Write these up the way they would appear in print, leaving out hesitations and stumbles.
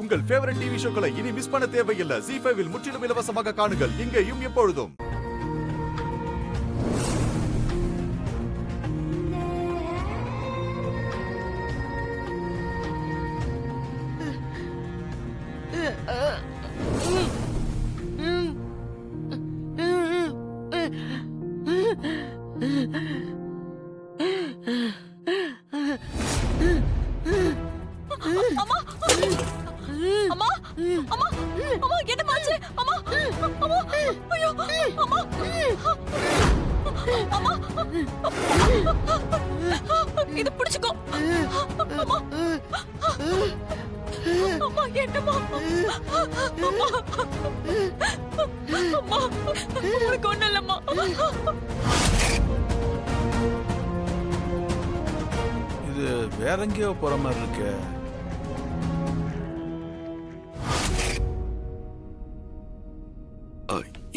உங்கள் favourite TV ஷோக்களை இனி miss பண்ண தேவையில்லை. ZEE5 இல் முற்றிலும் இலவசமாக காணுங்கள், இங்கேயும் எப்பொழுதும். அம்மா அம்மா அம்மா என்னமாச்சு அம்மா அம்மா ஐயோ அம்மா அம்மா இது பிடிச்சுக்கோ அம்மா அம்மா என்னம்மா அம்மா அம்மா உனக்கு ஒண்ணும் இல்லம்மா. இது வேற எங்கேயோ போற மாதிரி இருக்கு.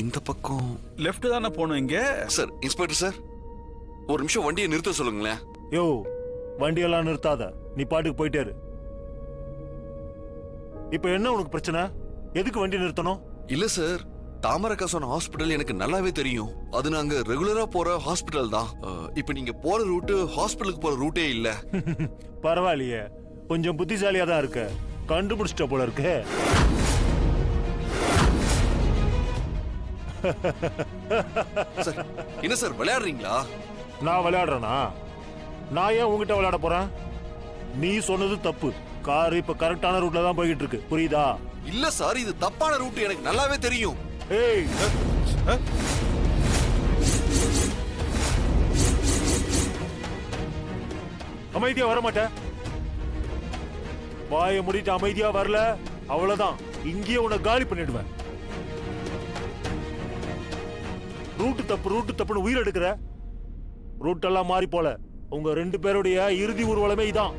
இந்த பக்கம் லெஃப்ட் தானே போகணும் இங்க. சார், இன்ஸ்பெக்டர் சார், ஒரு நிமிஷம் வண்டியை நிறுத்த சொல்லுங்களேன். யோ, வண்டியெல்லாம் நிறுத்தாத, நீ பாட்டுக்கு போயிட்டே இரு. இப்ப என்ன உனக்கு பிரச்சனை? எதுக்கு வண்டி நிறுத்தணும்? இல்ல சார், தாமரகாசன் ஹாஸ்பிடல் எனக்கு நல்லாவே தெரியும். அது நாங்க ரெகுலரா போற ஹாஸ்பிடல் தான். இப்ப நீங்க போற ரூட் ஹாஸ்பிடலுக்கு போற ரூட்டே இல்ல. பரவாயில்லையே, கொஞ்சம் புத்திசாலியா தான் இருக்க. கண்டுபிடிச்சிட்ட போல இருக்கு. என்ன சார் விளையாடுறீங்களா? நான் விளையாடுறேனா? நான் ஏன் உங்ககிட்ட விளையாட போறேன்? நீ சொன்னது தப்பு. கார் இப்ப கரெக்டான ரூட்ல தான் போய்கிட்டு இருக்கு, புரியுதா? இல்ல சார், இது தப்பான ரூட் எனக்கு நல்லாவே தெரியும். ஏய், அமைதியா வர மாட்டேன். வாயை முடிட்டு அமைதியா வரல, அவ்வளவுதான், இங்கேயே உன்னை காலி பண்ணிடுவேன். ரூட்டு தப்புன்னு உயிர் எடுக்கிற. ரூட் எல்லாம் மாறி போல. உங்க ரெண்டு பேருடைய இறுதி ஊர்வலமே இதான்.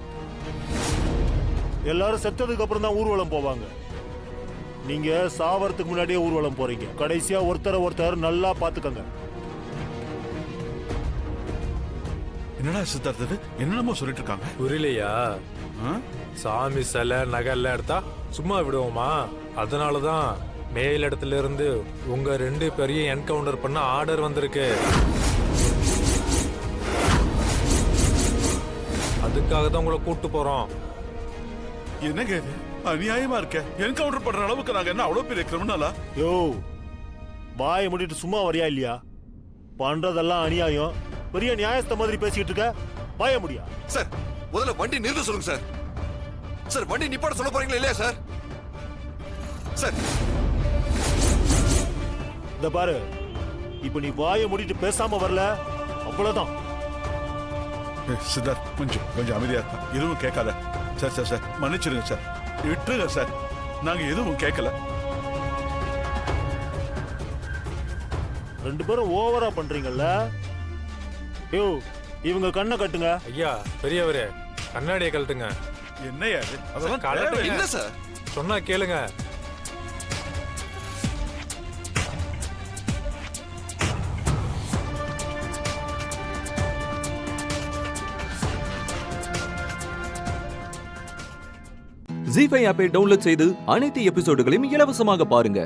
எல்லாரும் செத்ததுக்கு அப்புறம் தான் ஊர்வலம் போவாங்க. நீங்க சாவறதுக்கு முன்னாடியே ஊர்வலம் போறீங்க. கடைசியா ஒருத்தர் நல்லா பாத்துக்கங்க. என்னடா சித்தார்த்தது என்னென்னமோ சொல்லிட்டு இருக்காங்க. புரியலையா? சாமி சிலை நகை எடுத்தா சும்மா விடுவோமா? அதனாலதான் மேல் இடத்துல இருந்து உங்க ரெண்டு பேரையும் என்கவுண்டர் பண்ண ஆர்டர் வந்திருக்கு. அதுக்காக தான் உங்களை கூட்டு போறோம். என்னங்க இது அநியாயமா இருக்க? என்கவுண்டர் பண்ற அளவுக்கு நாங்க என்ன அவ்வளவு பெரிய கிரிமினலா? யோ, வாயை முடிட்டு சும்மா வரியா இல்லையா? பண்றதெல்லாம் அநியாயம். பெரிய நியாயஸ்த மாதிரி பேசிக்கிட்டு இருக்க. வாய முடியா? சார், முதல்ல வண்டி நிறுத்த சொல்லுங்க சார். சார், வண்டி நிப்பாட்ட சொல்ல போறீங்களா இல்லையா சார்? சார், இந்த பாரு, இப்ப நீ வாயை முடிட்டு பேசாம வரல, அவ்வளவுதான். சித்தார்த், கொஞ்சம் அமைதியா இருப்பா. எதுவும் கேட்காத. சார் மன்னிச்சிருங்க சார், விட்டுருங்க சார். நாங்க எதுவும் கேட்கல. ரெண்டு பேரும் ஓவரா பண்றீங்கல்ல. யோ, இவங்க கண்ணை கட்டுங்க. ஐயா பெரியவரே, கண்ணாடியை கழட்டுங்க. என்னையா இது? அதெல்லாம் கழட்டுங்க. என்ன சார் சொன்னா கேளுங்க. ZEE5 ஆப்பை டவுன்லோட் செய்து அனைத்து எபிசோடுகளையும் இலவசமாக பாருங்க.